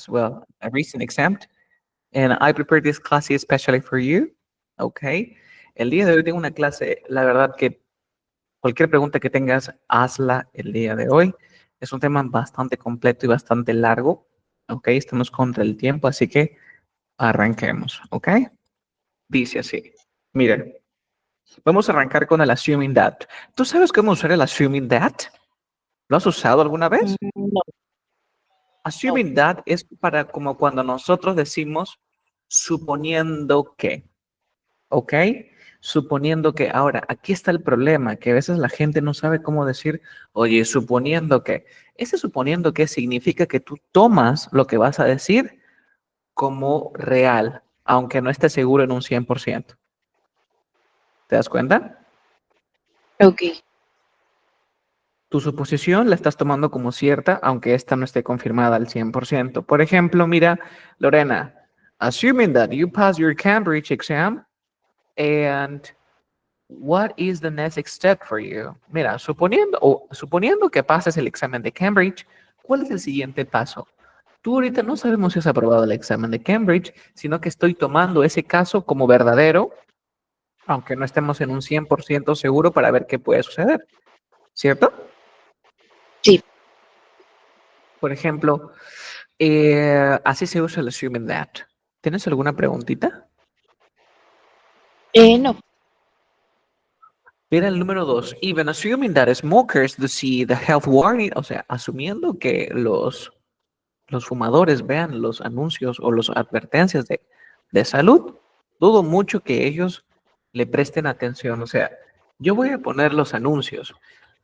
well, a recent exam, and I prepared this class especially for you. Okay. El día de hoy tengo una clase, la verdad que cualquier pregunta que tengas, hazla el día de hoy. Es un tema bastante completo y bastante largo. Ok, estamos contra el tiempo, así que arranquemos. Ok, dice así. Miren, vamos a arrancar con el assuming that. ¿Tú sabes cómo usar el assuming that? ¿Lo has usado alguna vez? No, no. Assuming that es para como cuando nosotros decimos suponiendo que, ¿ok? Suponiendo que. Ahora, aquí está el problema, que a veces la gente no sabe cómo decir, oye, suponiendo que. Ese suponiendo que significa que tú tomas lo que vas a decir como real, aunque no estés seguro en un 100%. ¿Te das cuenta? Ok. Tu suposición la estás tomando como cierta, aunque esta no esté confirmada al 100%. Por ejemplo, mira, Lorena, assuming that you pass your Cambridge exam, and what is the next step for you? Mira, suponiendo que pases el examen de Cambridge, ¿cuál es el siguiente paso? Tú ahorita no sabemos si has aprobado el examen de Cambridge, sino que estoy tomando ese caso como verdadero, aunque no estemos en un 100% seguro para ver qué puede suceder, ¿cierto? Sí. Por ejemplo, así se usa el assuming that. ¿Tienes alguna preguntita? No. Mira el número 2. Even assuming that smokers do see the health warning, o sea, asumiendo que los fumadores vean los anuncios o las advertencias de salud, dudo mucho que ellos le presten atención. O sea, yo voy a poner los anuncios.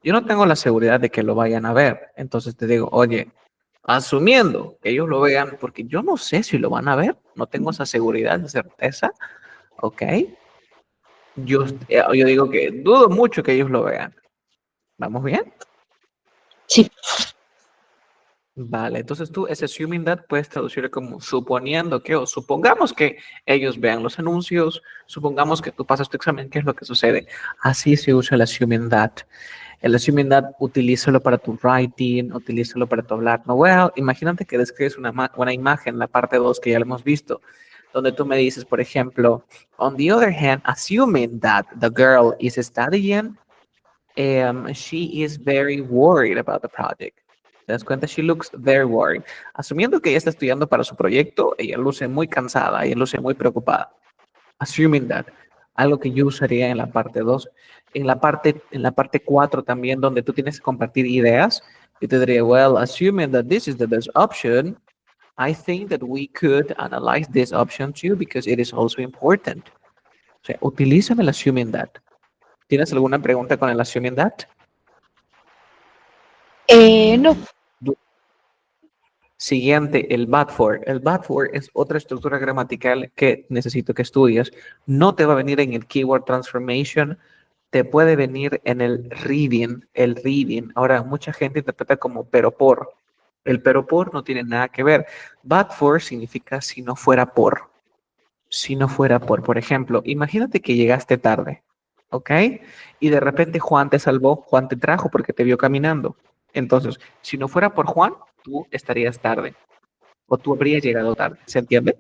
Yo no tengo la seguridad de que lo vayan a ver. Entonces te digo, oye, asumiendo que ellos lo vean, porque yo no sé si lo van a ver, no tengo esa seguridad, esa certeza, ¿ok? Yo digo que dudo mucho que ellos lo vean. ¿Vamos bien? Sí. Vale, entonces tú ese assuming that puedes traducir como suponiendo que o supongamos que ellos vean los anuncios, supongamos que tú pasas tu examen, ¿qué es lo que sucede? Así se usa el assuming that. El assuming that utilízalo para tu writing, utilízalo para tu hablar. No, well, imagínate que describes una imagen, la parte 2 que ya lo hemos visto, donde tú me dices, por ejemplo, on the other hand, assuming that the girl is studying, she is very worried about the project. ¿Te das cuenta? She looks very worried. Asumiendo que ella está estudiando para su proyecto, ella luce muy cansada, ella luce muy preocupada. Assuming that. Algo que yo usaría en la parte 2. En la parte 4 también, donde tú tienes que compartir ideas, yo te diría, well, assuming that this is the best option, I think that we could analyze this option too because it is also important. O sea, utilízame el assuming that. ¿Tienes alguna pregunta con el assuming that? No. Siguiente, el but for. El but for es otra estructura gramatical que necesito que estudies. No te va a venir en el keyword transformation, te puede venir en el reading, el reading. Ahora, mucha gente interpreta como pero por. El pero por no tiene nada que ver. But for significa si no fuera por. Si no fuera por ejemplo, imagínate que llegaste tarde, ¿ok? Y de repente Juan te salvó, Juan te trajo porque te vio caminando. Entonces, si no fuera por Juan, tú estarías tarde o tú habrías llegado tarde, ¿se entiende?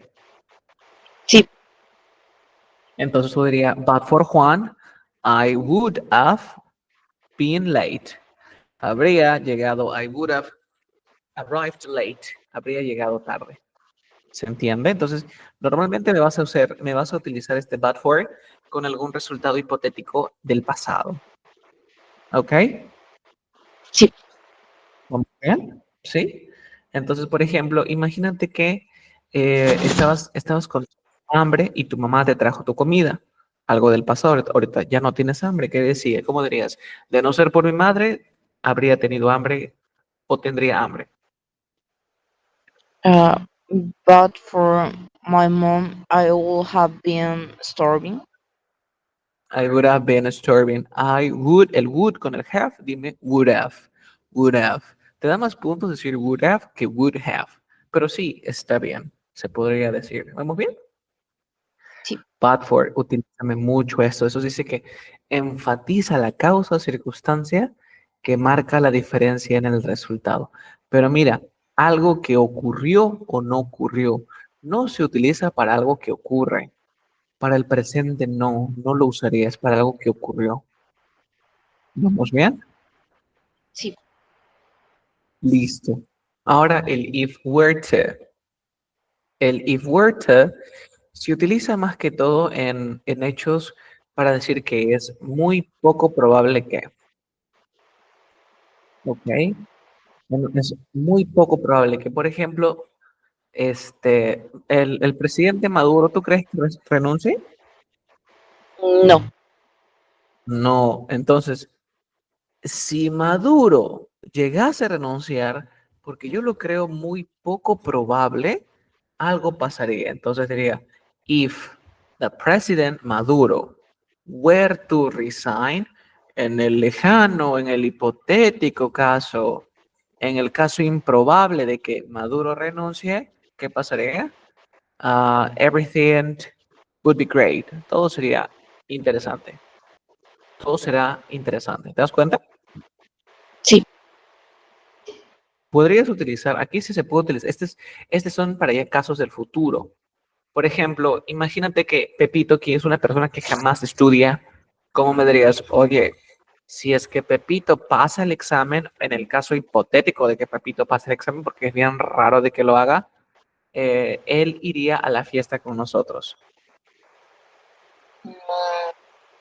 Sí. Entonces tú dirías, but for Juan, I would have been late. Habría llegado, I would have arrived late. Habría llegado tarde. ¿Se entiende? Entonces, normalmente me vas a utilizar este but for con algún resultado hipotético del pasado. ¿Ok? Sí. ¿Vamos bien? ¿Sí? Entonces, por ejemplo, imagínate que estabas con hambre y tu mamá te trajo tu comida. Algo del pasado, ahorita ya no tienes hambre. ¿Qué decía? ¿Cómo dirías? De no ser por mi madre, habría tenido hambre o tendría hambre. Uh, but for my mom, I would have been starving. I would have been starving. El would con el have, dime would have. Would have. Te da más puntos decir would have que would have. Pero sí, está bien. Se podría decir. ¿Vamos bien? Sí. But for, utilízame mucho esto. Eso dice que enfatiza la causa o circunstancia que marca la diferencia en el resultado. Pero mira, algo que ocurrió o no ocurrió. No se utiliza para algo que ocurre. Para el presente no lo usarías para algo que ocurrió. ¿Vamos bien? Sí. Listo. Ahora el if were to. El if were to se utiliza más que todo en hechos para decir que es muy poco probable que, ¿ok? Bueno, es muy poco probable que, por ejemplo, el presidente Maduro, ¿tú crees que renuncie? No. No. Entonces, si Maduro llegase a renunciar, porque yo lo creo muy poco probable, algo pasaría. Entonces diría, if the president Maduro were to resign, en el lejano, en el hipotético caso, en el caso improbable de que Maduro renuncie, ¿qué pasaría? Everything would be great. Todo sería interesante. Todo será interesante. ¿Te das cuenta? Sí. Podrías utilizar, aquí sí se puede utilizar, estos son para ya casos del futuro. Por ejemplo, imagínate que Pepito, que es una persona que jamás estudia, ¿cómo me dirías? Oye, si es que Pepito pasa el examen, en el caso hipotético de que Pepito pase el examen, porque es bien raro de que lo haga, él iría a la fiesta con nosotros.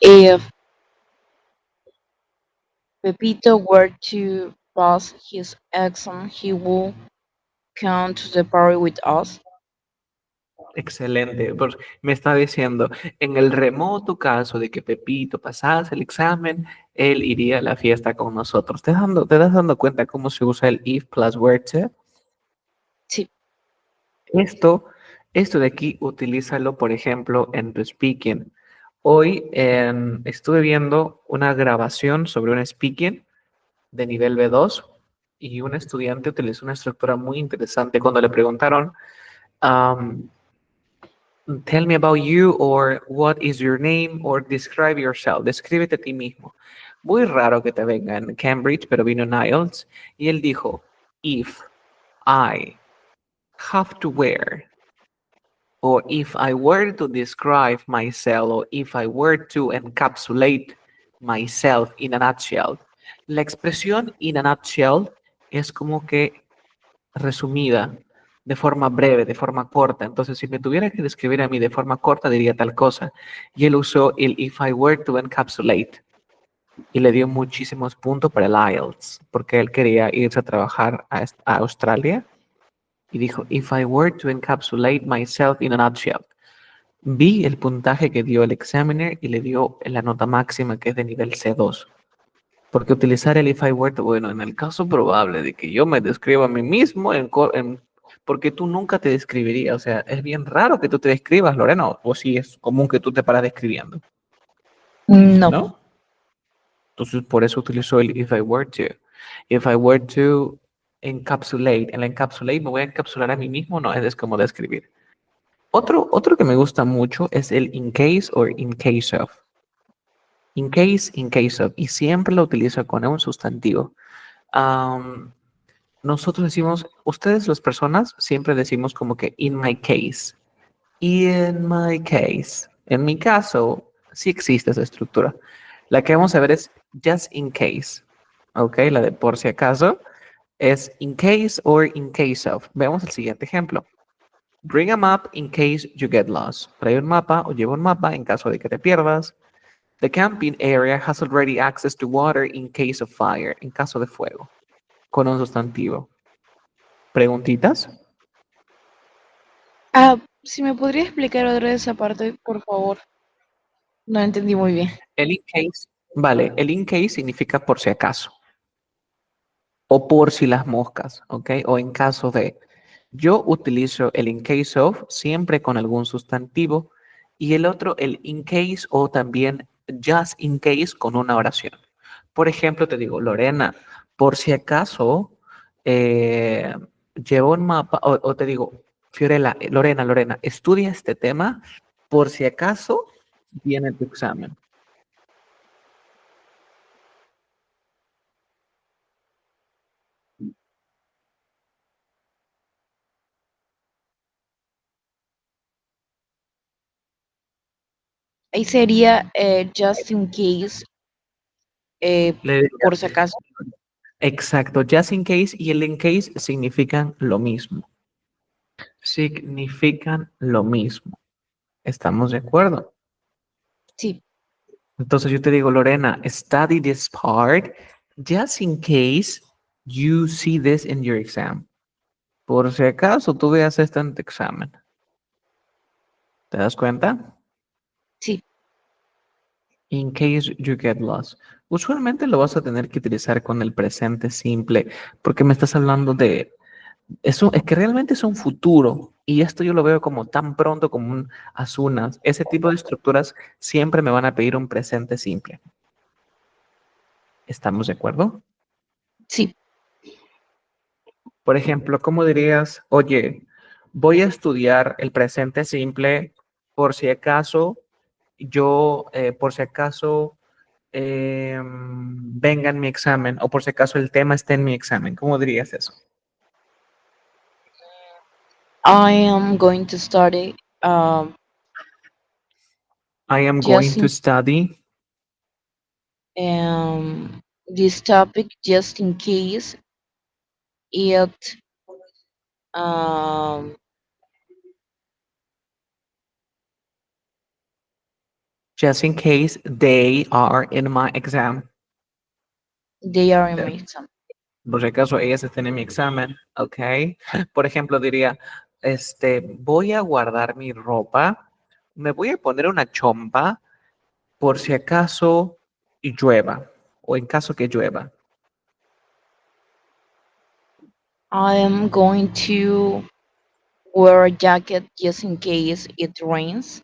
If Pepito were to pass his exam, he will come to the party with us. Excelente. Pues, me está diciendo, en el remoto caso de que Pepito pasase el examen, él iría a la fiesta con nosotros. ¿Te das dando cuenta cómo se usa el if plus were to? Sí. Esto, esto de aquí, utilízalo, por ejemplo, en tu speaking. Hoy estuve viendo una grabación sobre un speaking de nivel B2 y un estudiante utilizó una estructura muy interesante cuando le preguntaron, um, tell me about you or what is your name or describe yourself. Descríbete a ti mismo. Muy raro que te venga en Cambridge, pero vino en IELTS y él dijo, if I have to wear, or if I were to describe myself, or if I were to encapsulate myself in a nutshell. La expresión in a nutshell es como que resumida, de forma breve, de forma corta. Entonces, si me tuviera que describir a mí de forma corta, diría tal cosa. Y él usó el if I were to encapsulate y le dio muchísimos puntos para el IELTS, porque él quería irse a trabajar a Australia y dijo, if I were to encapsulate myself in a nutshell. Vi el puntaje que dio el examiner y le dio la nota máxima que es de nivel C2. Porque utilizar el if I were to, bueno, en el caso probable de que yo me describa a mí mismo, porque tú nunca te describirías, o sea, es bien raro que tú te describas, Lorena, o si es común que tú te paras describiendo, No. ¿no? Entonces, por eso utilizo el if I were to. If I were to encapsulate, en la encapsulate me voy a encapsular a mí mismo, no, es como describir. Otro que me gusta mucho es el in case o in case of. In case of, y siempre lo utilizo con un sustantivo. Um, Nosotros decimos, ustedes las personas siempre decimos como que in my case. In my case. En mi caso, sí existe esa estructura. La que vamos a ver es just in case. Ok, la de por si acaso es in case or in case of. Veamos el siguiente ejemplo. Bring a map in case you get lost. Trae un mapa o lleva un mapa en caso de que te pierdas. The camping area has already access to water in case of fire. En caso de fuego. Con un sustantivo. ¿Preguntitas? Ah, si me podría explicar otra vez esa parte, por favor. No entendí muy bien. El in case, vale, el in case significa por si acaso o por si las moscas, ¿ok? O en caso de. Yo utilizo el in case of siempre con algún sustantivo y el otro el in case o también just in case con una oración. Por ejemplo, te digo, Lorena, por si acaso eh, llevo un mapa o te digo, Fiorella, Lorena, estudia este tema por si acaso viene tu examen. Ahí sería just in case, Le diría, por si acaso. exacto, just in case y el in case significan lo mismo. Significan lo mismo. ¿Estamos de acuerdo? Sí, Entonces yo te digo, Lorena, study this part just in case you see this in your exam. Por si acaso tú veas esto en tu examen. ¿Te das cuenta? sí. In case you get lost. Usualmente lo vas a tener que utilizar con el presente simple, porque me estás hablando de eso, es que realmente es un futuro, y esto yo lo veo como tan pronto como un as soon as. Ese tipo de estructuras siempre me van a pedir un presente simple. ¿Estamos de acuerdo? Sí. Por ejemplo, ¿cómo dirías, oye, voy a estudiar el presente simple por si acaso por si acaso venga en mi examen o por si acaso el tema esté en mi examen? ¿Cómo dirías eso? I am going to study I am going just to in study, this topic just in case it um, just in case they are in my exam. they are in my exam. Por si acaso ellas estén en mi examen, ¿ok? Por ejemplo, diría, voy a guardar mi ropa, me voy a poner una chompa por si acaso llueva o en caso que llueva. I am going to wear a jacket just in case it rains.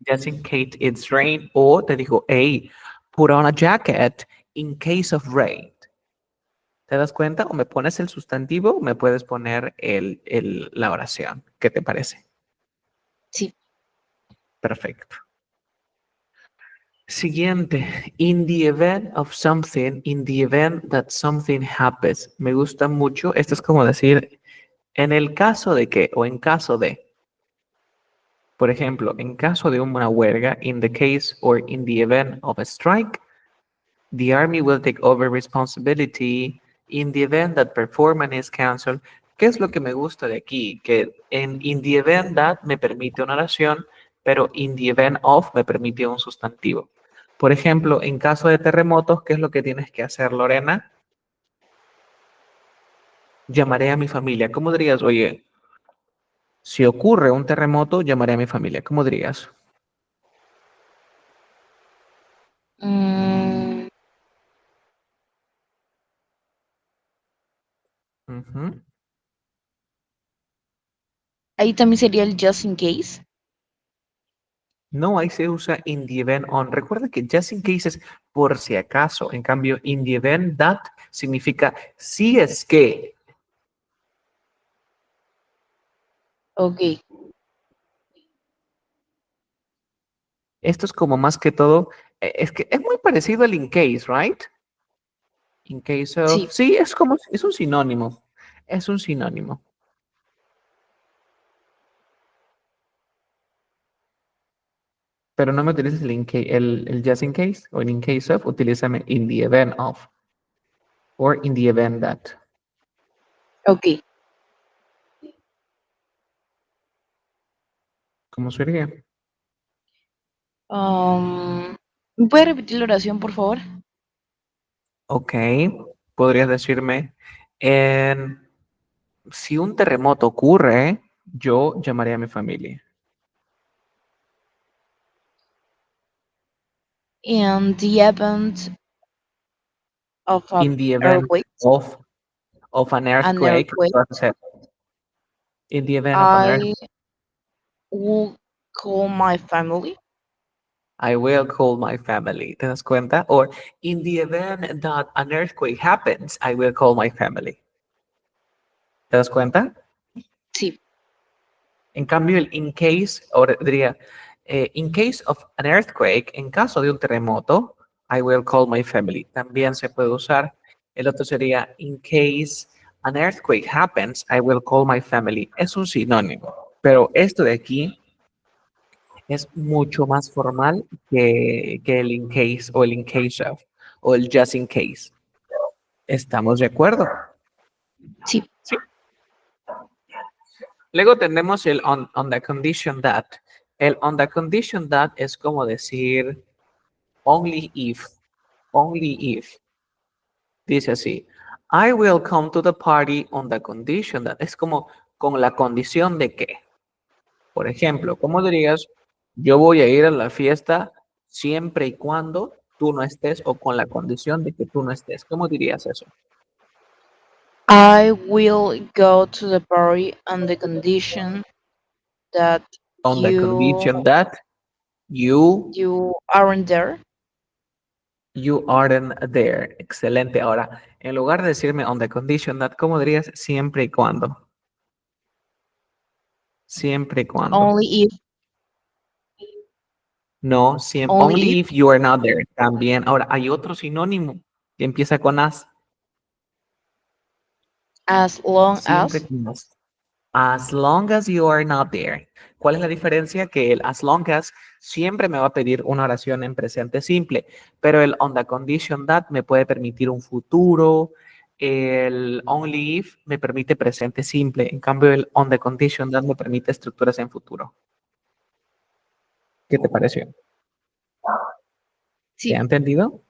Just in case it's rain, o te digo, hey, put on a jacket in case of rain. ¿Te das cuenta? O me pones el sustantivo o me puedes poner la oración. ¿Qué te parece? Sí. Perfecto. Siguiente. In the event of something, in the event that something happens. Me gusta mucho. Esto es como decir, en el caso de que, o en caso de. Por ejemplo, en caso de una huelga, in the case or in the event of a strike, the Army will take over responsibility in the event that performance is canceled. ¿Qué es lo que me gusta de aquí? Que en in the event that me permite una oración, pero in the event of me permite un sustantivo. Por ejemplo, en caso de terremotos, ¿qué es lo que tienes que hacer, Lorena? Llamaré a mi familia. ¿Cómo dirías? Oye, si ocurre un terremoto, llamaré a mi familia. ¿Cómo dirías? Mm, Ujú. ahí también sería el just in case. No, ahí se usa in the event on. Recuerda que just in case es por si acaso. En cambio, in the event that significa si es que. Ok. Esto es como más que todo. Es que es muy parecido al in case, right? In case of. Sí. Sí, es como. Es un sinónimo. Es un sinónimo. Pero no me utilices el just in case o el in case of. Utilízame in the event of. Or in the event that. Ok. ¿Cómo sería? ¿Me puede repetir la oración, por favor? Ok. Podrías decirme en. Si un terremoto ocurre, yo llamaré a mi familia. In the event of an In the event earthquake, of an an earthquake, earthquake, in the event of an earthquake, I will call my family. I will call my family. ¿Te das cuenta? Or in the event that an earthquake happens, I will call my family. ¿Te das cuenta? Sí. En cambio, el in case, ahora diría, in case of an earthquake, en caso de un terremoto, I will call my family. También se puede usar. El otro sería, in case an earthquake happens, I will call my family. Es un sinónimo. Pero esto de aquí es mucho más formal que el in case o el in case of o el just in case. ¿Estamos de acuerdo? Sí. Sí. Luego tenemos el on the condition that. El on the condition that es como decir only if. Only if. Dice así. I will come to the party on the condition that. Es como con la condición de que. Por ejemplo, ¿cómo dirías? Yo voy a ir a la fiesta siempre y cuando tú no estés o con la condición de que tú no estés. ¿Cómo dirías eso? I will go to the party on the condition that On the you condition that you you aren't there. You aren't there. Excelente. Ahora, en lugar de decirme on the condition that, ¿cómo dirías siempre y cuando? Siempre y cuando. Only if No, siempre. only if Only if you are not there. También. Ahora, hay otro sinónimo que empieza con as. as long Siempre as. con as. As long as you are not there. ¿Cuál es la diferencia? Que el as long as siempre me va a pedir una oración en presente simple, pero el on the condition that me puede permitir un futuro. El only if me permite presente simple. En cambio, el on the condition that me permite estructuras en futuro. ¿Qué te pareció? ¿Se ha Sí, entendido?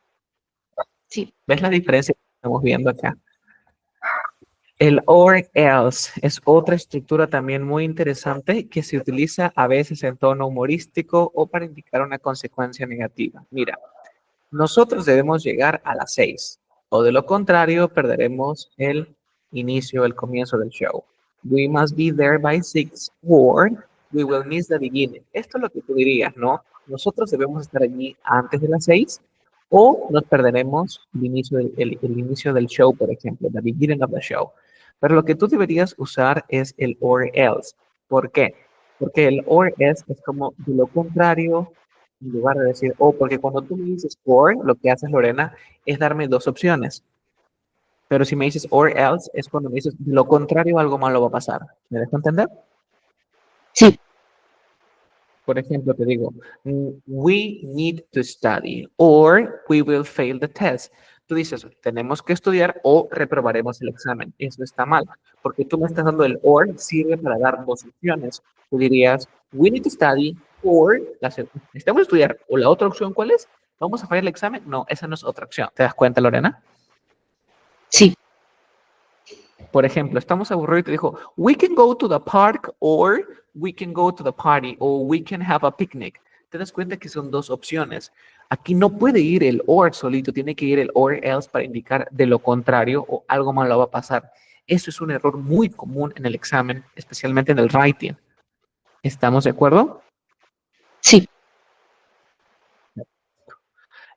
sí, ¿Ves la diferencia que estamos viendo acá? El or else es otra estructura también muy interesante que se utiliza a veces en tono humorístico o para indicar una consecuencia negativa. Mira, nosotros debemos llegar a las 6 o de lo contrario perderemos el inicio, el comienzo del show. We must be there by 6 or we will miss the beginning. Esto es lo que tú dirías, ¿no? Nosotros debemos estar allí antes de las 6 o nos perderemos el inicio, el inicio del show, por ejemplo, the beginning of the show. Pero lo que tú deberías usar es el or else. ¿Por qué? Porque el or else es como de lo contrario, en lugar de decir, oh, porque cuando tú me dices or, lo que haces, Lorena, es darme dos opciones. Pero si me dices or else, es cuando me dices, de lo contrario, algo malo va a pasar. ¿Me dejo entender? sí, Por ejemplo, te digo, we need to study or we will fail the test. Tú dices, tenemos que estudiar o reprobaremos el examen. Eso está mal, porque tú me estás dando el or, sirve para dar dos opciones. Tú dirías, we need to study or necesitamos estudiar. O la otra opción, ¿cuál es? ¿Vamos a fallar el examen? No, esa no es otra opción. ¿Te das cuenta, Lorena? sí, Por ejemplo, estamos aburridos y te dijo, we can go to the park or we can go to the party or we can have a picnic. Te das cuenta que son dos opciones. Aquí no puede ir el or solito, tiene que ir el or else para indicar de lo contrario o algo malo va a pasar. Eso es un error muy común en el examen, especialmente en el writing. ¿Estamos de acuerdo? sí.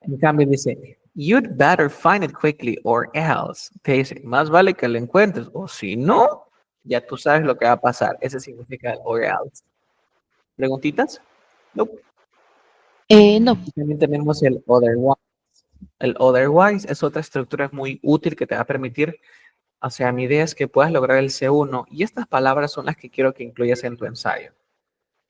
En cambio dice, you'd better find it quickly or else. Te dice, más vale que lo encuentres o si no, ya tú sabes lo que va a pasar. Ese significa el or else. ¿Preguntitas? No. No. Y también tenemos el otherwise. El otherwise es otra estructura muy útil que te va a permitir, o sea, mi idea es que puedas lograr el C1 y estas palabras son las que quiero que incluyas en tu ensayo.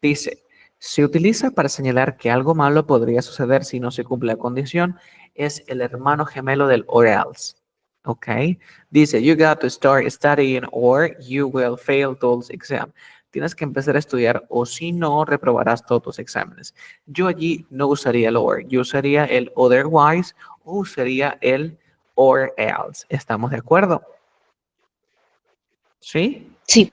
Dice, se utiliza para señalar que algo malo podría suceder si no se cumple la condición, es el hermano gemelo del or else. ¿Ok? Dice, you got to start studying or you will fail those exams. Tienes que empezar a estudiar o si no, reprobarás todos tus exámenes. Yo allí no usaría el or, yo usaría el otherwise o usaría el or else. ¿Estamos de acuerdo? ¿Sí? Sí,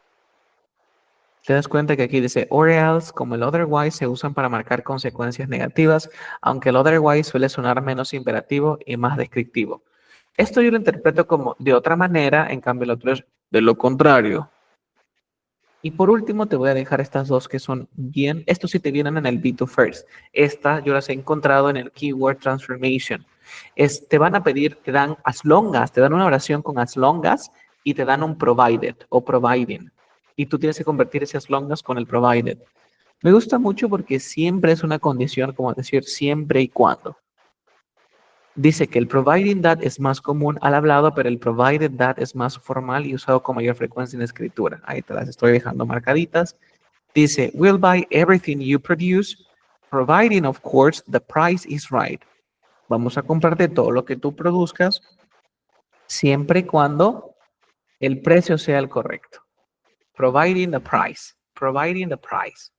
Te das cuenta que aquí dice or else como el otherwise se usan para marcar consecuencias negativas, aunque el otherwise suele sonar menos imperativo y más descriptivo. Esto yo lo interpreto como de otra manera, en cambio el otro es de lo contrario. Y por último te voy a dejar estas dos que son bien, estos sí te vienen en el B2 First. Esta yo las he encontrado en el Keyword Transformation. Te van a pedir, te dan as long as, te dan una oración con as long as y te dan un provided o providing. Y tú tienes que convertir ese as long as con el provided. Me gusta mucho porque siempre es una condición, como decir, siempre y cuando. Dice que el providing that es más común al hablado, pero el provided that es más formal y usado con mayor frecuencia en escritura. Ahí te las estoy dejando marcaditas. Dice, we'll buy everything you produce, providing, of course, the price is right. Vamos a comprarte todo lo que tú produzcas siempre y cuando el precio sea el correcto. Providing the price. Providing the price.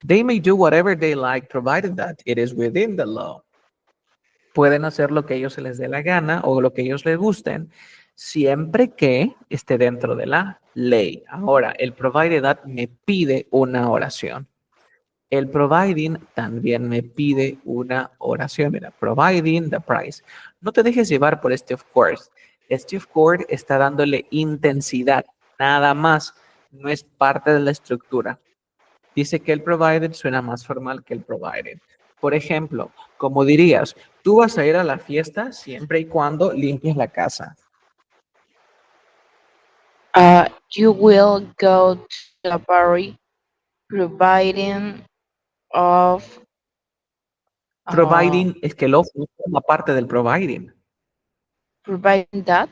They may do whatever they like, provided that it is within the law. Pueden hacer lo que ellos se les dé la gana o lo que ellos les gusten, siempre que esté dentro de la ley. Ahora, el provided that me pide una oración. El providing también me pide una oración. Mira, providing the price. No te dejes llevar por este of course. Este of course está dándole intensidad, nada más. No es parte de la estructura. Dice que el provided suena más formal que el provided. Por ejemplo, como dirías, tú vas a ir a la fiesta siempre y cuando limpies la casa. You will go to the party providing of Providing es que el of no forma parte del providing. providing that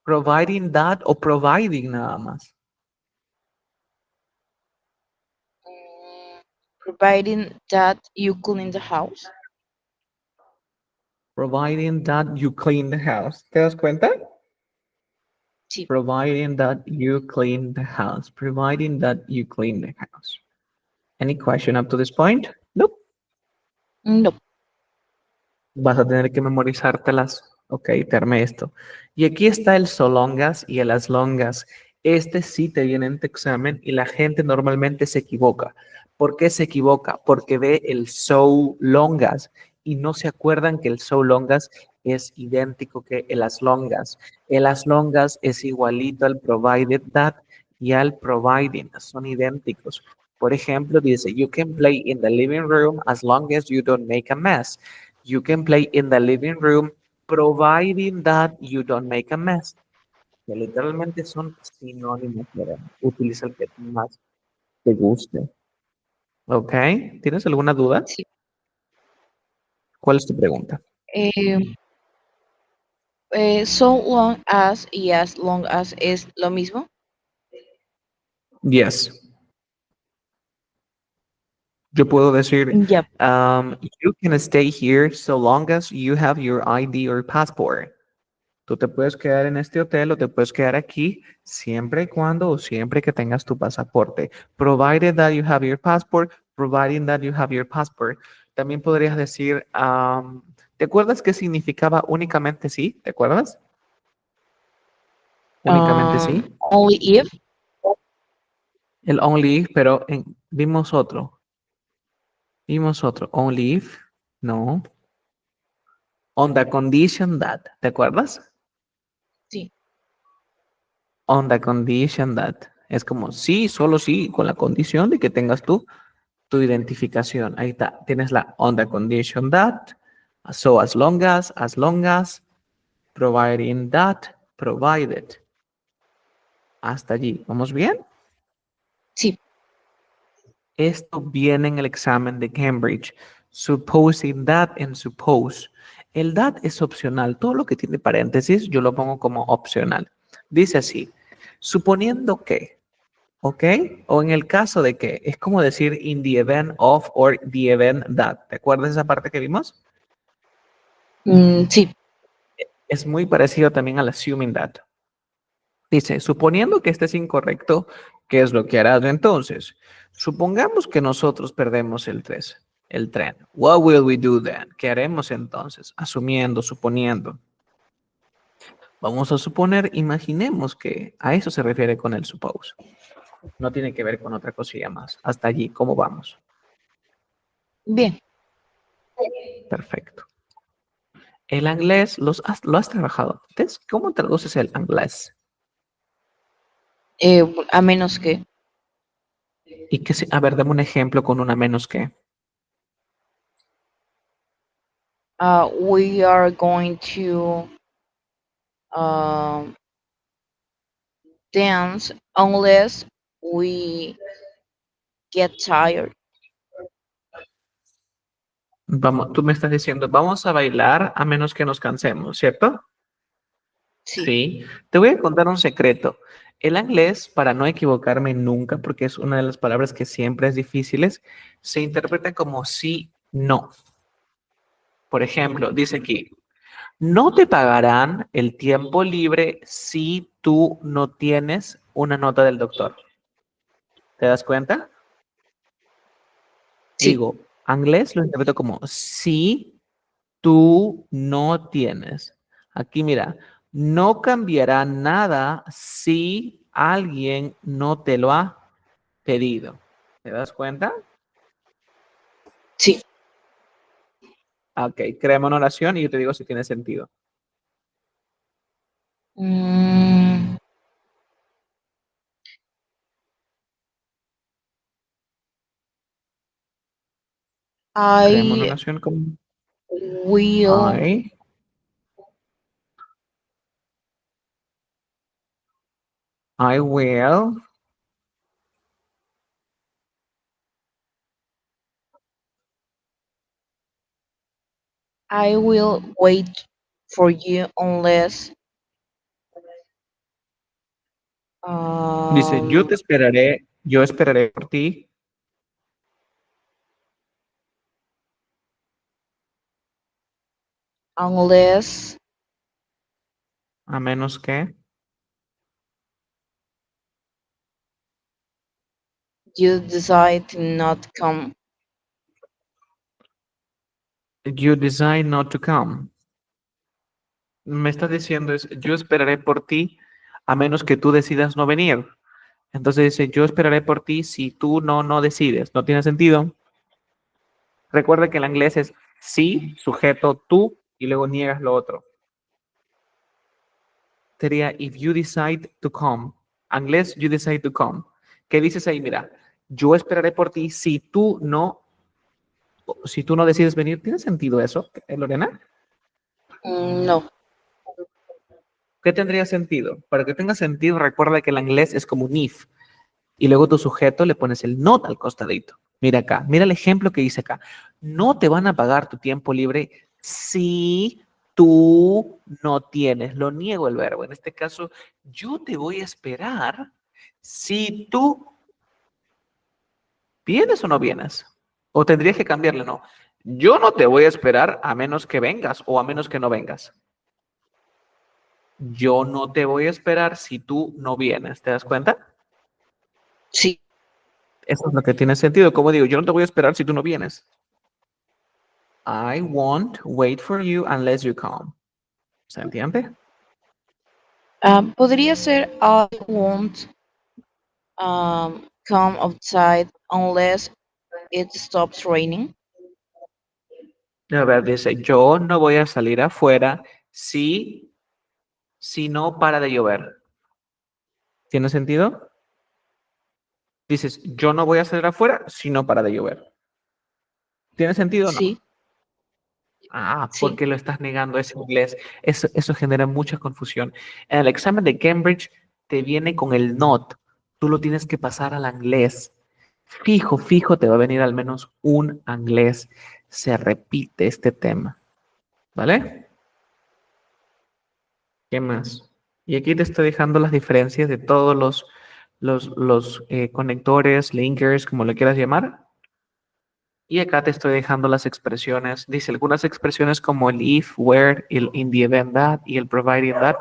Providing that o providing nada más. providing that you clean the house. Providing that you clean the house. ¿Te das cuenta? Sí. Providing that you clean the house. Providing that you clean the house. Any question up to this point? Nope. No. Vas a tener que memorizártelas. Ok, te armé esto. Y aquí está el so longas y el as longas. Este sí te viene en tu examen y la gente normalmente se equivoca. ¿Por qué se equivoca? Porque ve el so longas y no se acuerdan que el so longas es idéntico que el as longas. El as longas es igualito al provided that y al providing. Son idénticos. Por ejemplo, dice, you can play in the living room as long as you don't make a mess. You can play in the living room providing that you don't make a mess. Que literalmente son sinónimos. ¿Verdad? Utiliza el que más te guste. ¿Ok? ¿Tienes alguna duda? Sí. ¿Cuál es tu pregunta? So long as y as long as es lo mismo. Yes. Yo puedo decir, Yep. you can stay here so long as you have your ID or passport. Tú te puedes quedar en este hotel o te puedes quedar aquí siempre y cuando o siempre que tengas tu pasaporte. Provided that you have your passport, providing that you have your passport. También podrías decir, ¿te acuerdas qué significaba únicamente sí? ¿Te acuerdas? Únicamente sí. Only if. El only if, pero vimos otro. Vimos otro. Only if. No. On the condition that. ¿Te acuerdas? Sí. On the condition that. Es como sí, solo sí, con la condición de que tengas tu identificación. Ahí está. Tienes la on the condition that. So as long as, providing that, provided. Hasta allí. ¿Vamos bien? Sí. Esto viene en el examen de Cambridge. Supposing that and suppose. El that es opcional. Todo lo que tiene paréntesis yo lo pongo como opcional. Dice así. Suponiendo que. ¿Ok? O en el caso de que. Es como decir in the event of or the event that. ¿Te acuerdas esa parte que vimos? Sí. Es muy parecido también al assuming that. Dice, suponiendo que este es incorrecto, ¿qué es lo que harás entonces? Supongamos que nosotros perdemos el tren. What will we do then? ¿Qué haremos entonces? Asumiendo, suponiendo. Vamos a suponer, imaginemos que a eso se refiere con el suppose. No tiene que ver con otra cosilla más. Hasta allí, ¿cómo vamos? Bien. Perfecto. El inglés, lo has trabajado antes. ¿Cómo traduces el inglés? A menos que. Y que, a ver, dame un ejemplo con una menos que. We are going to dance unless we get tired. Vamos, tú me estás diciendo, vamos a bailar a menos que nos cansemos, ¿cierto? Sí. Sí. Te voy a contar un secreto. El inglés, para no equivocarme nunca, porque es una de las palabras que siempre es difíciles, se interpreta como sí, no. Por ejemplo, dice aquí, no te pagarán el tiempo libre si tú no tienes una nota del doctor. ¿Te das cuenta? Sí. Digo, inglés lo interpreto como si tú no tienes. Aquí mira, no cambiará nada si alguien no te lo ha pedido. ¿Te das cuenta? Sí. Ok, créame una oración y yo te digo si tiene sentido. Mm, Créame una I oración como will I, I will. I will wait for you Dice, um, yo esperaré por ti, unless a menos que you decide to not come. you decide not to come. Me está diciendo es, yo esperaré por ti a menos que tú decidas no venir. Entonces dice, yo esperaré por ti si tú no decides. ¿No tiene sentido? Recuerda que el inglés es sí, sujeto tú y luego niegas lo otro. Sería if you decide to come. Inglés, you decide to come. ¿Qué dices ahí? Mira, yo esperaré por ti si tú no decides venir. ¿Tiene sentido eso, Lorena? No. ¿Qué tendría sentido? Para que tenga sentido, recuerda que el inglés es como un if. Y luego tu sujeto le pones el not al costadito. Mira acá, mira el ejemplo que dice acá. No te van a pagar tu tiempo libre si tú no tienes. Lo niego el verbo. En este caso, yo te voy a esperar si tú vienes o no vienes. O tendrías que cambiarle, no. Yo no te voy a esperar a menos que vengas o a menos que no vengas. Yo no te voy a esperar si tú no vienes. ¿Te das cuenta? Sí. Eso es lo que tiene sentido. Como digo, yo no te voy a esperar si tú no vienes. I won't wait for you unless you come. ¿Se entiende? Podría ser I won't come outside unless it stops raining. A ver, dice, yo no voy a salir afuera si no para de llover. ¿Tiene sentido? Dices, yo no voy a salir afuera si no para de llover. ¿Tiene sentido o no? Sí, Ah, sí. porque lo estás negando ese inglés. Eso genera mucha confusión. En el examen de Cambridge te viene con el not. Tú lo tienes que pasar al inglés. Fijo, fijo, te va a venir al menos un inglés. Se repite este tema. ¿Vale? ¿Qué más? Y aquí te estoy dejando las diferencias de todos los conectores, linkers, como le quieras llamar. Y acá te estoy dejando las expresiones. Dice algunas expresiones como el if, where, el in the event that y el provided that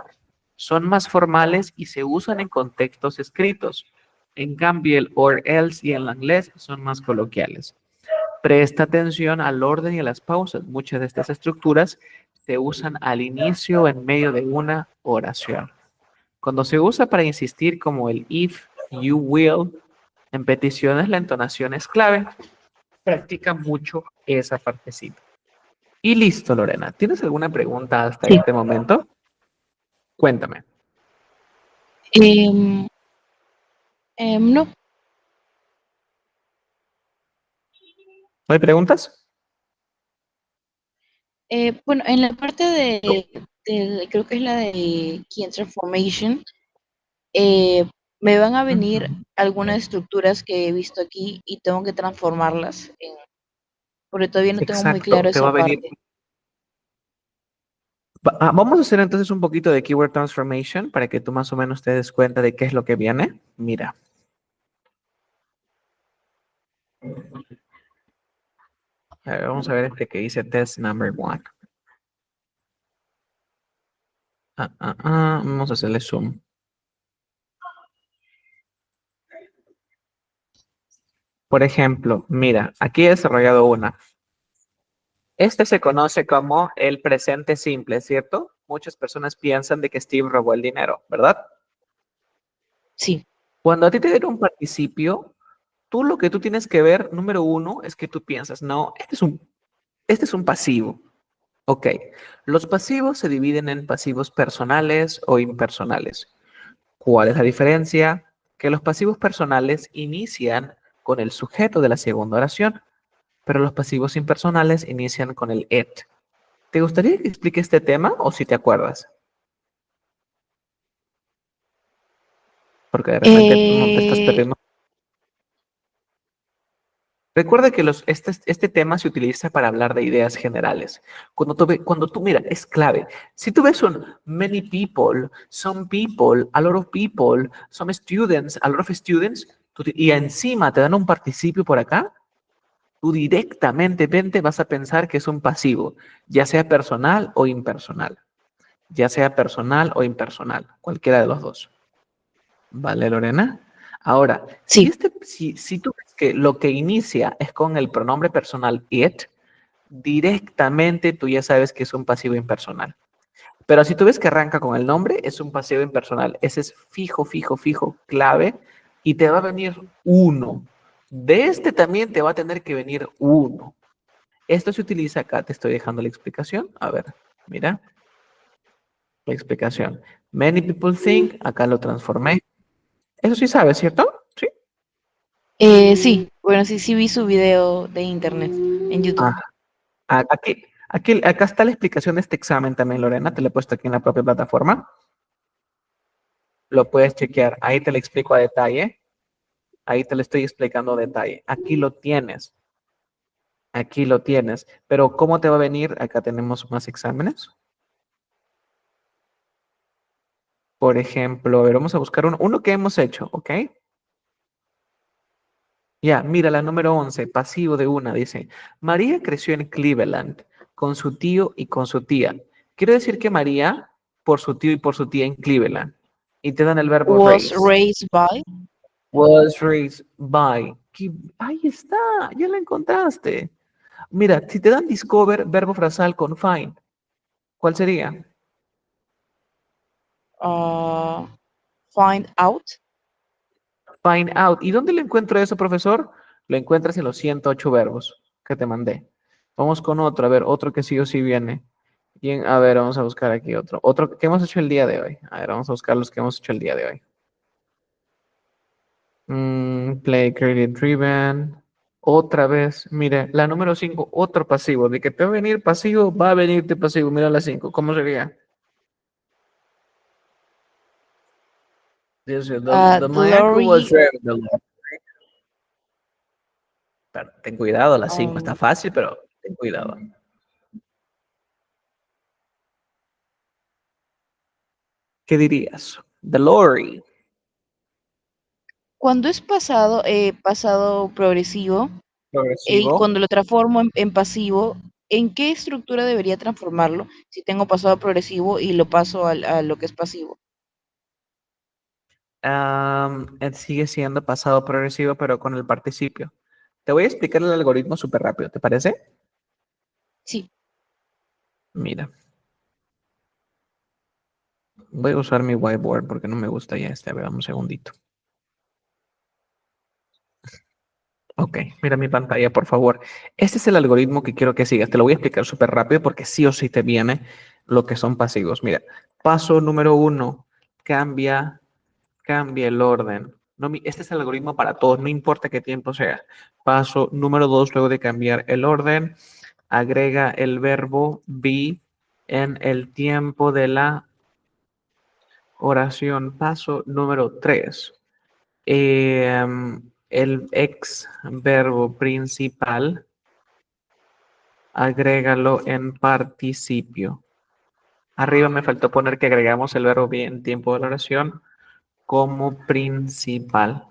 son más formales y se usan en contextos escritos. En cambio, el or else y el inglés son más coloquiales. Presta atención al orden y a las pausas. Muchas de estas estructuras se usan al inicio o en medio de una oración. Cuando se usa para insistir como el if, you will, en peticiones la entonación es clave. Practica mucho esa partecita. Y listo, Lorena. ¿Tienes alguna pregunta hasta Sí. este momento? Cuéntame. Em, no. ¿No hay preguntas? Bueno, en la parte creo que es la de Key Transformation, eh, me van a venir Ujú. algunas estructuras que he visto aquí y tengo que transformarlas, porque todavía no tengo muy Exacto. claro Te va esa a venir. parte. Vamos a hacer entonces un poquito de keyword transformation para que tú más o menos te des cuenta de qué es lo que viene. Mira. A ver, vamos a ver este que dice test number one. Vamos a hacerle zoom. Por ejemplo, mira, aquí he desarrollado una. Este se conoce como el presente simple, ¿cierto? Muchas personas piensan de que Steve robó el dinero, ¿verdad? Sí. Cuando a ti te dieron un participio, tú lo que tú tienes que ver, número uno, es que tú piensas, no, este es un pasivo. Ok, los pasivos se dividen en pasivos personales o impersonales. ¿Cuál es la diferencia? Que los pasivos personales inician con el sujeto de la segunda oración, pero los pasivos impersonales inician con el it. ¿Te gustaría que explique este tema o si te acuerdas? Porque de repente no te estás Eh, perdiendo. Recuerda que este tema se utiliza para hablar de ideas generales. Cuando tú, mira, es clave. Si tú ves un many people, some people, a lot of people, some students, a lot of students, y encima te dan un participio por acá, tú directamente vas a pensar que es un pasivo, ya sea personal o impersonal. Ya sea personal o impersonal, cualquiera de los dos. ¿Vale, Lorena? Ahora, si, sí. este, si, si tú ves que lo que inicia es con el pronombre personal it, directamente tú ya sabes que es un pasivo impersonal. Pero si tú ves que arranca con el nombre, es un pasivo impersonal. Ese es fijo, fijo, fijo, clave, y te va a venir uno. De este también te va a tener que venir uno. Esto se utiliza acá, te estoy dejando la explicación. A ver, mira, la explicación. Many people think, acá lo transformé. Eso sí sabes, ¿cierto? Sí. Sí, bueno, sí, sí vi su video de internet en YouTube. Ah, acá está la explicación de este examen también, Lorena. Te lo he puesto aquí en la propia plataforma. Lo puedes chequear. Ahí te lo explico a detalle. Ahí te lo estoy explicando a detalle. Aquí lo tienes. Aquí lo tienes. Pero ¿cómo te va a venir? Acá tenemos más exámenes. Por ejemplo, a ver, vamos a buscar uno que hemos hecho, ¿ok? Ya, mira la número 11, pasivo de una, dice, María creció en Cleveland con su tío y con su tía. Quiere decir que María, por su tío y por su tía en Cleveland. Y te dan el verbo Was raised. raised by. Was raised by. Ahí está, ya la encontraste. Mira, si te dan discover, verbo frasal con find, ¿cuál sería? uh, Find out. Find out. ¿Y dónde le encuentro eso, profesor? Lo encuentras en los 108 verbos que te mandé. Vamos con otro, a ver, otro que sí o sí viene. Bien, a ver, vamos a buscar aquí otro. Otro que hemos hecho el día de hoy. A ver, vamos a buscar los que hemos hecho el día de hoy. Play credit driven. Otra vez, mire, la número 5, otro pasivo. De que te va a venir pasivo, va a venirte pasivo. Mira la 5, ¿cómo sería? Dice, the my uncle was Glory. driving the Lord. Pero ten cuidado, la 5 está um, fácil, pero ten cuidado. ¿Qué dirías? The lorry. Cuando es pasado, pasado progresivo, y Progresivo. cuando lo transformo en pasivo, ¿en qué estructura debería transformarlo si tengo pasado progresivo y lo paso a lo que es pasivo? Sigue siendo pasado progresivo, pero con el participio. Te voy a explicar el algoritmo súper rápido, ¿te parece? Sí. Mira, voy a usar mi whiteboard porque no me gusta ya este. A ver, dame un segundito. Ok, mira mi pantalla, por favor. Este es el algoritmo que quiero que sigas. Te lo voy a explicar súper rápido porque sí o sí te viene lo que son pasivos. Mira, paso número 1, cambia el orden. No, este es el algoritmo para todos, no importa qué tiempo sea. Paso número 2, luego de cambiar el orden, agrega el verbo be en el tiempo de la oración. Paso número 3. El ex verbo principal, agrégalo en participio. Arriba me faltó poner que agregamos el verbo be en tiempo de la oración como principal.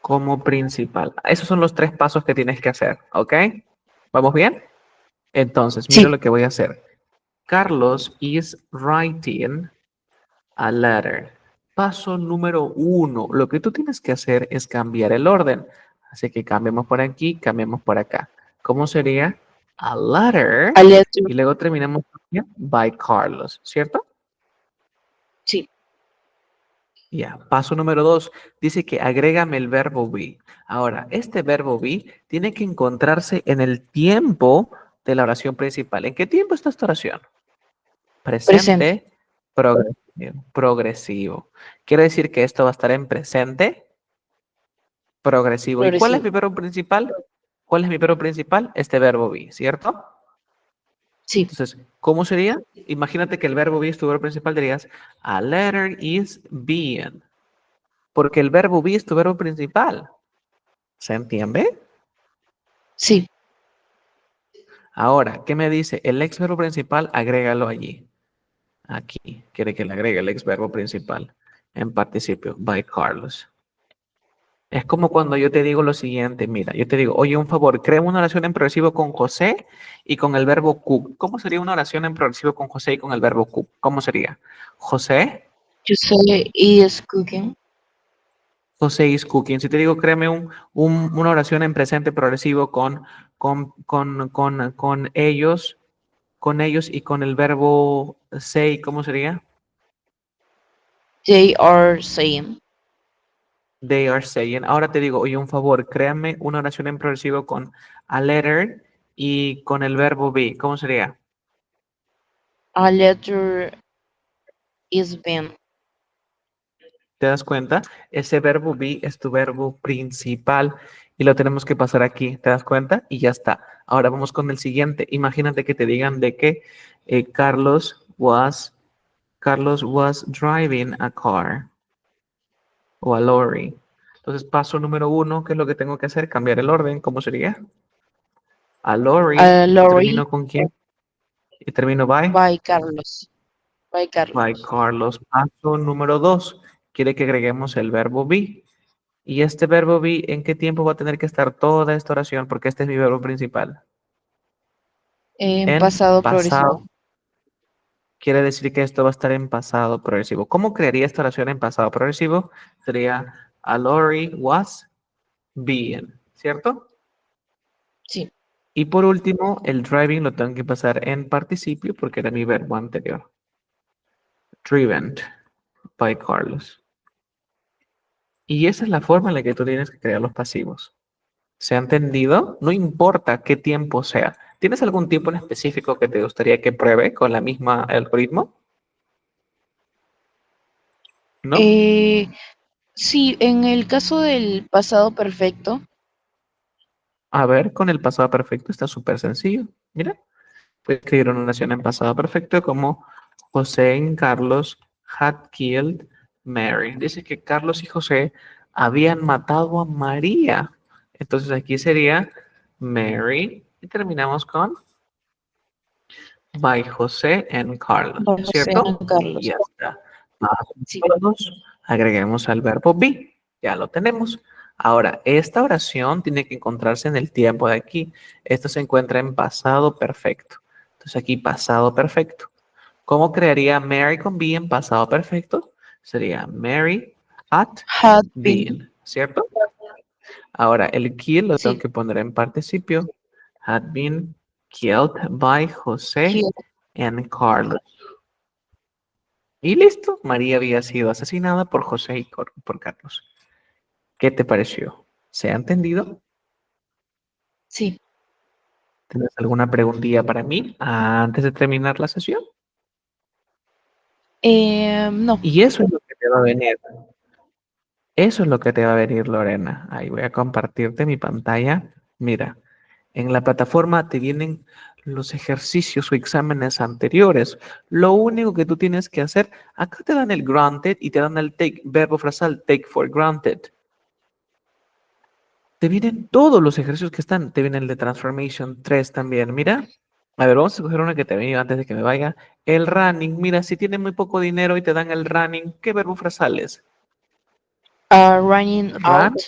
Como principal. Esos son los 3 pasos que tienes que hacer, ¿ok? ¿Vamos bien? Entonces, mira Sí, lo que voy a hacer. Carlos is writing a letter. Paso número 1. Lo que tú tienes que hacer es cambiar el orden. Así que cambiemos por aquí, cambiemos por acá. ¿Cómo sería? A letter. a letter, Y luego terminamos con by Carlos, ¿cierto? sí, Ya. Paso número 2. Dice que agrégame el verbo be. Ahora, este verbo be tiene que encontrarse en el tiempo de la oración principal. ¿En qué tiempo está esta oración? presente, Presente progresivo. Progresivo. Quiere decir que esto va a estar en presente progresivo. ¿Y cuál es progresivo, mi verbo principal? ¿Cuál es mi verbo principal? Este verbo be, ¿cierto? sí, Entonces, ¿cómo sería? Imagínate que el verbo be es tu verbo principal, dirías, a letter is being. Porque el verbo be es tu verbo principal. ¿Se entiende? sí, Ahora, ¿qué me dice? El ex verbo principal, agrégalo allí. Aquí. Quiere que le agregue el ex verbo principal en participio. By Carlos. Es como cuando yo te digo lo siguiente, mira, yo te digo, oye, un favor, crea una oración en progresivo con José y con el verbo cook. ¿Cómo sería una oración en progresivo con José y con el verbo cook? ¿Cómo sería? José, José is cooking, José is cooking. Si te digo, créame una oración en presente progresivo con ellos y con el verbo say, ¿cómo sería? they are saying, They are saying. Ahora te digo, oye, un favor, créame una oración en progresivo con a letter y con el verbo be. ¿Cómo sería? a letter is being, ¿Te das cuenta? Ese verbo be es tu verbo principal y lo tenemos que pasar aquí. ¿Te das cuenta? Y ya está. Ahora vamos con el siguiente. Imagínate que te digan de que Carlos was driving a car o a lorry. Entonces, paso número 1, ¿qué es lo que tengo que hacer? Cambiar el orden. ¿Cómo sería? A lorry. a ¿Y lorry termino con quién? Y termino by. by Carlos, by By Carlos. Carlos. Paso número 2. Quiere que agreguemos el verbo be. Y este verbo be, ¿en qué tiempo va a tener que estar toda esta oración? Porque este es mi verbo principal. En En pasado pasado. progresivo. Quiere decir que esto va a estar en pasado progresivo. ¿Cómo crearía esta oración en pasado progresivo? Sería a lorry was being, ¿cierto? Sí. Y por último, el driving lo tengo que pasar en participio porque era mi verbo anterior. Driven by Carlos. Y esa es la forma en la que tú tienes que crear los pasivos. ¿Se ha entendido? No importa qué tiempo sea. ¿Tienes algún tiempo en específico que te gustaría que pruebe con la misma algoritmo? ¿No? Eh, sí, en el caso del pasado perfecto, A ver, con el pasado perfecto está súper sencillo. Mira, puedes escribir una oración en pasado perfecto como José y Carlos had killed Mary. Dice que Carlos y José habían matado a María. Entonces aquí sería Mary y terminamos con by José and Carlos, by José ¿cierto? Y Carlos. ya está. Paso Sí. número 2, agreguemos al verbo be. Ya lo tenemos. Ahora, esta oración tiene que encontrarse en el tiempo de aquí. Esto se encuentra en pasado perfecto. Entonces aquí pasado perfecto. ¿Cómo crearía Mary con be en pasado perfecto? Sería Mary had Had been. been, ¿cierto? Ahora, el kill lo tengo Sí. que poner en participio. Had been killed by José Killed. and Carlos. Y listo, María había sido asesinada por José y por Carlos. ¿Qué te pareció? ¿Se ha entendido? Sí. ¿Tienes alguna preguntilla para mí antes de terminar la sesión? No. Y eso es lo que te va a venir. Eso es lo que te va a venir, Lorena. Ahí voy a compartirte mi pantalla. Mira, en la plataforma te vienen los ejercicios o exámenes anteriores. Lo único que tú tienes que hacer, acá te dan el granted y te dan el take, verbo frasal take for granted. Te vienen todos los ejercicios que están. Te viene el de Transformation 3 también. Mira, A ver, vamos a escoger una que te venga antes de que me vaya. El running. Mira, si tienes muy poco dinero y te dan el running, ¿qué verbo frasal es? Running Run out.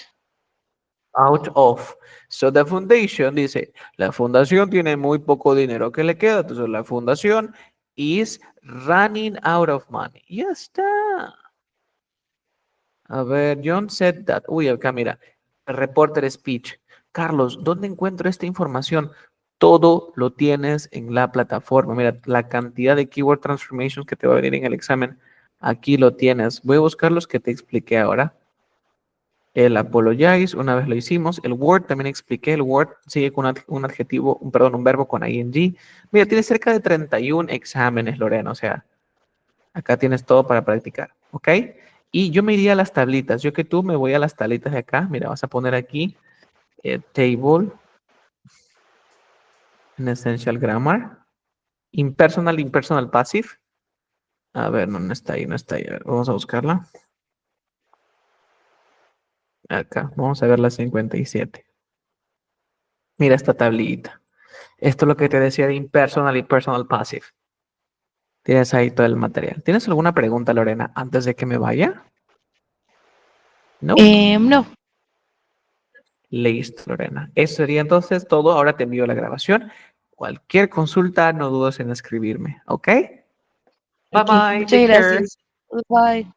out of. So the foundation dice, la fundación tiene muy poco dinero. ¿Qué le queda? Entonces la fundación is running out of money. Ya está. A ver, John said that. Uy, acá mira. Reporter speech. Carlos, ¿dónde encuentro esta información? Todo lo tienes en la plataforma. Mira, la cantidad de keyword transformations que te va a venir en el examen. Aquí lo tienes. Voy a buscar los que te expliqué ahora. El apologize, una vez lo hicimos. El word, también expliqué. El word sigue con un adjetivo, un verbo con ing. Mira, tienes cerca de 31 exámenes, Lorena. O sea, acá tienes todo para practicar. ¿Ok? Y yo me iría a las tablitas. Yo que tú me voy a las tablitas de acá. Mira, vas a poner aquí table en Essential Grammar. Impersonal passive. A ver, no está ahí, no está ahí. A ver, vamos a buscarla. Acá, vamos a ver la 57. Mira esta tablita. Esto es lo que te decía de impersonal y personal passive. Tienes ahí todo el material. ¿Tienes alguna pregunta, Lorena, antes de que me vaya? No. No. Listo, Lorena. Eso sería entonces todo. Ahora te envío la grabación. Cualquier consulta, no dudes en escribirme. ¿Ok? Bye Ok, bye. muchas Take care. gracias. Bye.